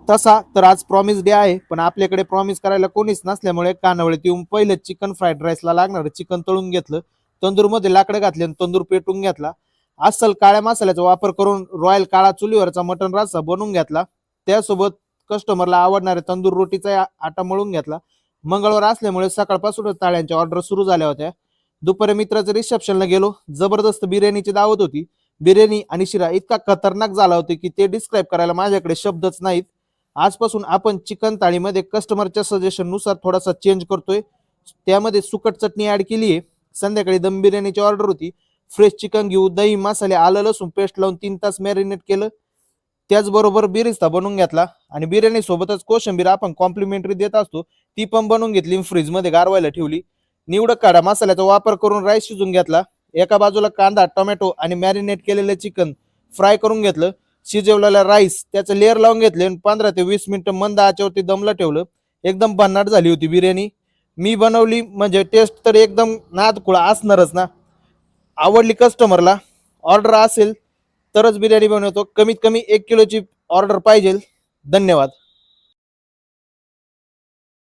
तसा तर आज प्रॉमिस डे आहे, पण आपल्याकडे प्रॉमिस करायला कोणीच नसल्यामुळे कानावळीत येऊन पहिलं चिकन फ्राईड राईसला लागणार चिकन तळून घेतलं, तंदूरमध्ये लाकडं घातले आणि तंदूर पेटून घेतला. अस्सल काळ्या मसाल्याचा वापर करून रॉयल काळा चुलीवरचा मटण रस्सा बनवून घेतला. त्यासोबत कस्टमरला आवडणारे तंदूर रोटीचा आटा मळून घेतला. मंगळवार असल्यामुळे सकाळपासूनच ताळ्यांच्या ऑर्डर सुरू झाल्या होत्या. दुपारी मित्राच्या रिसेप्शनला गेलो. जबरदस्त बिर्याणीची दावत होती. बिर्याणी आणि शिरा इतका खतरनाक झाला होता की ते डिस्क्राईब करायला माझ्याकडे शब्दच नाहीत. आजपासून आपण चिकन थाळीमध्ये कस्टमरच्या सजेशन नुसार थोडासा चेंज करतोय. त्यामध्ये सुकट चटणी ऍड केली आहे. संध्याकाळी दम बिर्याणीची ऑर्डर होती. फ्रेश चिकन घेऊ, दही मसाले आलं लसूण पेस्ट लावून 3 तास मॅरिनेट केलं. त्याचबरोबर बिरिस्ता बनवून घेतला आणि बिर्याणी सोबतच कोशिंबीर आपण कॉम्प्लिमेंटरी देत असतो ती पण बनवून घेतली, फ्रीजमध्ये गारवायला ठेवली. निवडक काढा मसाल्याचा वापर करून राईस शिजून घेतला. एका बाजूला कांदा टोमॅटो आणि मॅरिनेट केलेलं चिकन फ्राय करून घेतलं. शिजवलेला राईस त्याचं लेअर लावून घेतले आणि 15 ते 20 मिनिटं मंद आचेवरती दमला ठेवलं. एकदम भन्नाट झाली होती बिर्याणी. मी बनवली म्हणजे टेस्ट तर एकदम नादखुळा असणारच ना. आवडली कस्टमरला. ऑर्डर असेल तरच बिर्याणी बनवतो. कमीत कमी 1 किलोची ऑर्डर पाहिजे. धन्यवाद.